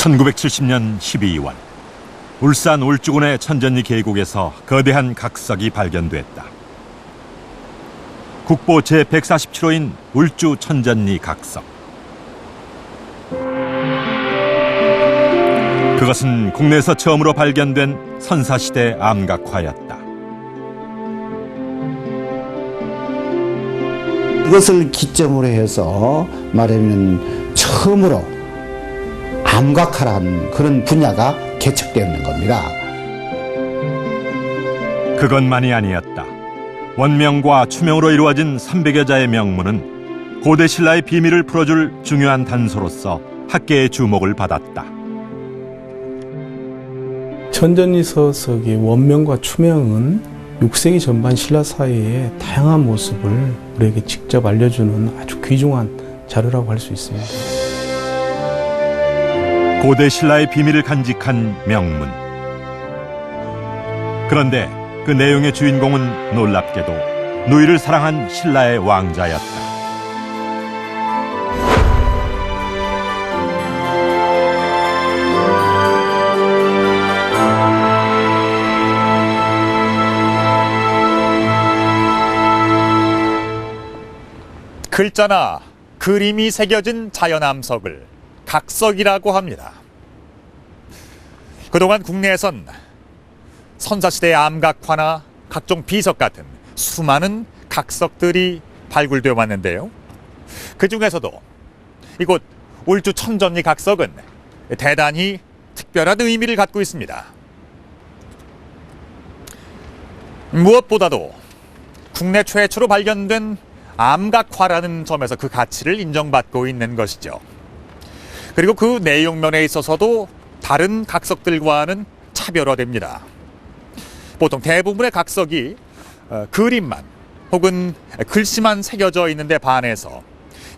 1970년 12월 울산 울주군의 천전리 계곡에서 거대한 각석이 발견됐다. 국보 제147호인 울주 천전리 각석. 그것은 국내에서 처음으로 발견된 선사시대 암각화였다. 이것을 기점으로 해서 말하면 처음으로 암각화라는 그런 분야가 개척되는 겁니다. 그것만이 아니었다. 원명과 추명으로 이루어진 300여 자의 명문은 고대 신라의 비밀을 풀어줄 중요한 단서로서 학계의 주목을 받았다. 천전리 서석의 원명과 추명은 6세기 전반 신라 사회의 다양한 모습을 우리에게 직접 알려주는 아주 귀중한 자료라고 할 수 있습니다. 고대 신라의 비밀을 간직한 명문. 그런데 그 내용의 주인공은 놀랍게도 누이를 사랑한 신라의 왕자였다. 글자나 그림이 새겨진 자연암석을 각석이라고 합니다. 그동안 국내에선 선사시대의 암각화나 각종 비석 같은 수많은 각석들이 발굴되어 왔는데요. 그 중에서도 이곳 울주 천전리 각석은 대단히 특별한 의미를 갖고 있습니다. 무엇보다도 국내 최초로 발견된 암각화라는 점에서 그 가치를 인정받고 있는 것이죠. 그리고 그 내용면에 있어서도 다른 각석들과는 차별화됩니다. 보통 대부분의 각석이 그림만 혹은 글씨만 새겨져 있는데 반해서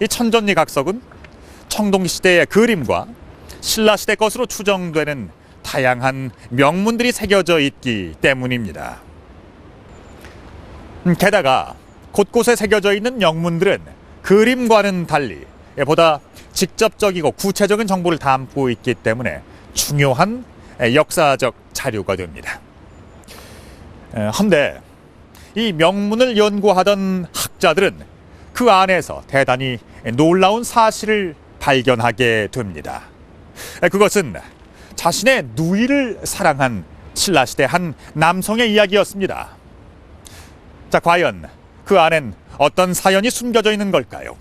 이 천전리 각석은 청동기 시대의 그림과 신라 시대 것으로 추정되는 다양한 명문들이 새겨져 있기 때문입니다. 게다가 곳곳에 새겨져 있는 명문들은 그림과는 달리 보다 직접적이고 구체적인 정보를 담고 있기 때문에 중요한 역사적 자료가 됩니다. 한데 이 명문을 연구하던 학자들은 그 안에서 대단히 놀라운 사실을 발견하게 됩니다. 그것은 자신의 누이를 사랑한 신라시대 한 남성의 이야기였습니다. 자, 과연 그 안엔 어떤 사연이 숨겨져 있는 걸까요?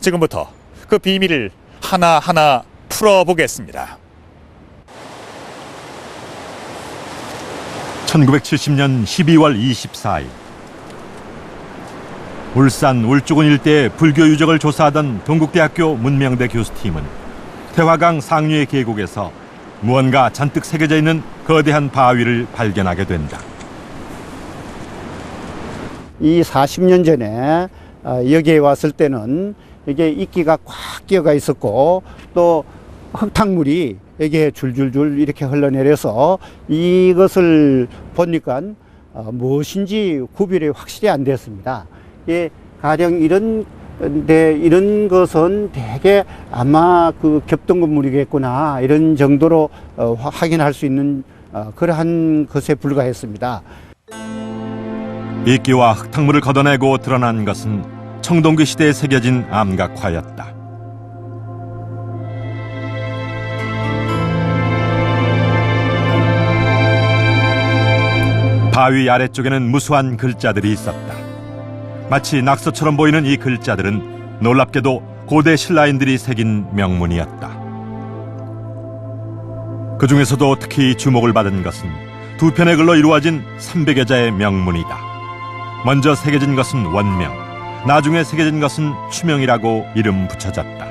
지금부터 그 비밀을 하나하나 풀어보겠습니다. 1970년 12월 24일 울산 울주군 일대의 불교 유적을 조사하던 동국대학교 문명대 교수팀은 태화강 상류의 계곡에서 무언가 잔뜩 새겨져 있는 거대한 바위를 발견하게 된다. 이 40년 전에 여기에 왔을 때는 이게 이끼가 꽉 끼어가 있었고 또 흙탕물이 여기에 줄줄줄 이렇게 흘러내려서 이것을 보니까 무엇인지 구별이 확실히 안 됐습니다. 예, 가령 이런 것은 대개 아마 그 겹동건물이겠구나 이런 정도로 확인할 수 있는 그러한 것에 불과했습니다. 이끼와 흙탕물을 걷어내고 드러난 것은 청동기 시대에 새겨진 암각화였다. 바위 아래쪽에는 무수한 글자들이 있었다. 마치 낙서처럼 보이는 이 글자들은 놀랍게도 고대 신라인들이 새긴 명문이었다. 그 중에서도 특히 주목을 받은 것은 두 편의 글로 이루어진 300여 자의 명문이다. 먼저 새겨진 것은 원명, 나중에 새겨진 것은 추명이라고 이름 붙여졌다.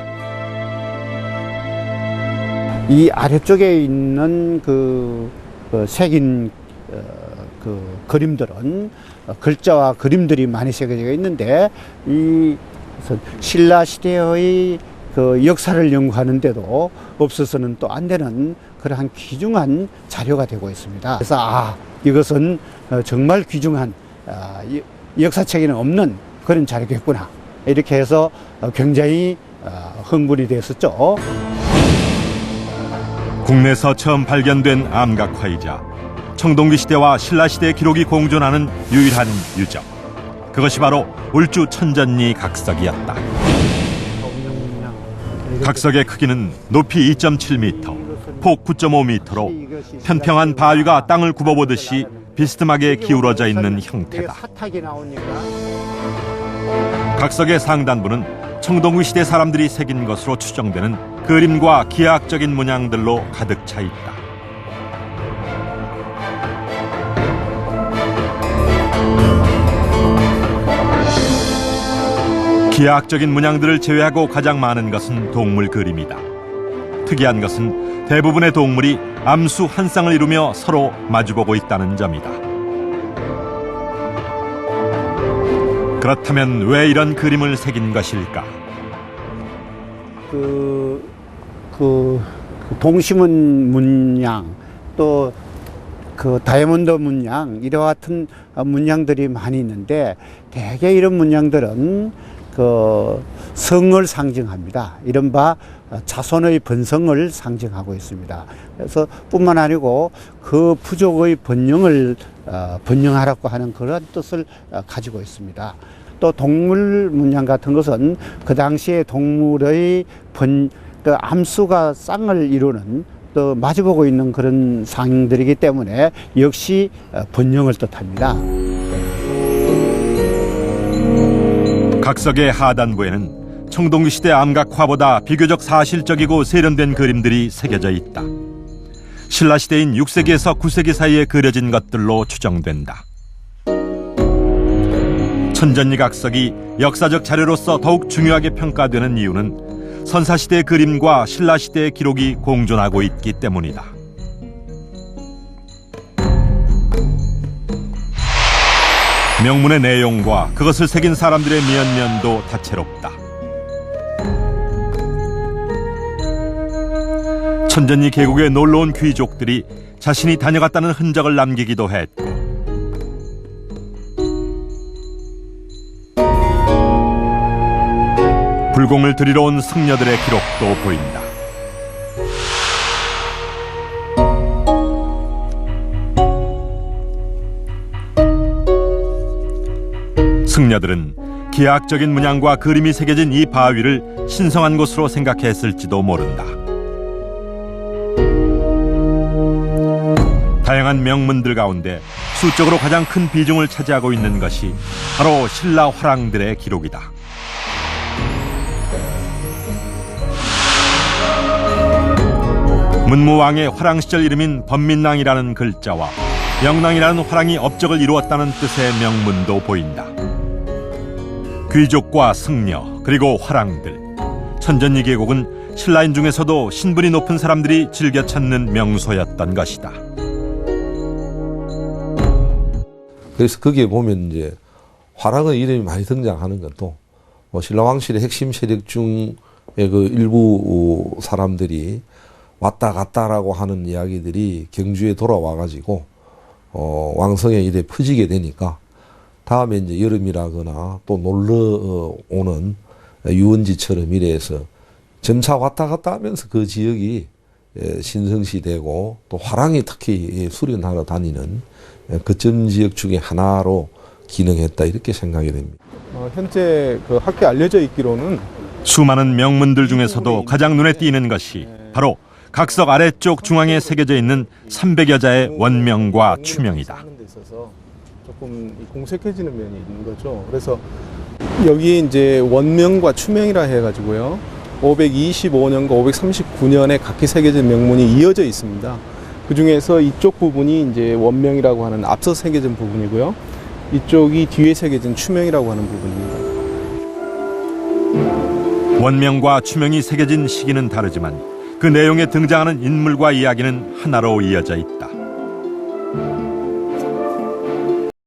이 아래쪽에 있는 새긴 그림들은 글자와 그림들이 많이 새겨져 있는데 이 신라 시대의 그 역사를 연구하는데도 없어서는 또 안 되는 그러한 귀중한 자료가 되고 있습니다. 그래서 이것은 정말 귀중한 역사책에는 없는 그런 자료겠구나 이렇게 해서 굉장히 흥분이 됐었죠. 국내에서 처음 발견된 암각화이자 청동기 시대와 신라 시대의 기록이 공존하는 유일한 유적. 그것이 바로 울주 천전리 각석이었다. 각석의 크기는 높이 2.7m, 폭 9.5m로 편평한 바위가 땅을 굽어보듯이 비스듬하게 기울어져 있는 형태다. 각석의 상단부는 청동기 시대 사람들이 새긴 것으로 추정되는 그림과 기하학적인 문양들로 가득 차 있다. 기하학적인 문양들을 제외하고 가장 많은 것은 동물 그림이다. 특이한 것은 대부분의 동물이 암수 한 쌍을 이루며 서로 마주보고 있다는 점이다. 그렇다면 왜 이런 그림을 새긴 것일까? 동심원 문양, 또 그 다이아몬드 문양, 이와 같은 문양들이 많이 있는데, 대개 이런 문양들은 그 성을 상징합니다. 이른바 자손의 번성을 상징하고 있습니다. 그래서 뿐만 아니고 그 부족의 번영을 번영하라고 하는 그런 뜻을 가지고 있습니다. 또 동물 문양 같은 것은 그 당시에 동물의 그 암수가 쌍을 이루는 또 마주보고 있는 그런 상들이기 때문에 역시 번영을 뜻합니다. 각석의 하단부에는 청동기 시대 암각화보다 비교적 사실적이고 세련된 그림들이 새겨져 있다. 신라 시대인 6세기에서 9세기 사이에 그려진 것들로 추정된다. 천전리 각석이 역사적 자료로서 더욱 중요하게 평가되는 이유는 선사시대의 그림과 신라시대의 기록이 공존하고 있기 때문이다. 명문의 내용과 그것을 새긴 사람들의 면면도 다채롭다. 천전리 계곡에 놀러온 귀족들이 자신이 다녀갔다는 흔적을 남기기도 했고, 불공을 들이러 온 승려들의 기록도 보인다. 승려들은 기하학적인 문양과 그림이 새겨진 이 바위를 신성한 곳으로 생각했을지도 모른다. 다양한 명문들 가운데 수적으로 가장 큰 비중을 차지하고 있는 것이 바로 신라 화랑들의 기록이다. 문무왕의 화랑 시절 이름인 범민낭이라는 글자와 영낭이라는 화랑이 업적을 이루었다는 뜻의 명문도 보인다. 귀족과 승려 그리고 화랑들, 천전리 계곡은 신라인 중에서도 신분이 높은 사람들이 즐겨 찾는 명소였던 것이다. 그래서 거기에 보면 이제 화랑의 이름이 많이 등장하는 것도 신라 왕실의 핵심 세력 중의 그 일부 사람들이 왔다 갔다라고 하는 이야기들이 경주에 돌아와 가지고 왕성에 이래 퍼지게 되니까 다음에 이제 여름이라거나 또 놀러 오는 유원지처럼 이래서 점차 왔다 갔다 하면서 그 지역이 신성시되고 또 화랑이 특히 수련하러 다니는 거점 지역 중에 하나로 기능했다 이렇게 생각이 됩니다. 현재 그 학계에 알려져 있기로는 수많은 명문들 중에서도 가장 눈에 띄는 것이 바로 각석 아래쪽 중앙에 새겨져 있는 300여 자의 원명과 추명이다. 조금 공색해지는 면이 있는 거죠. 그래서 여기 이제 원명과 추명이라 해가지고요, 525년과 539년에 각기 새겨진 명문이 이어져 있습니다. 그 중에서 이쪽 부분이 이제 원명이라고 하는 앞서 새겨진 부분이고요, 이쪽이 뒤에 새겨진 추명이라고 하는 부분입니다. 원명과 추명이 새겨진 시기는 다르지만 그 내용에 등장하는 인물과 이야기는 하나로 이어져 있다.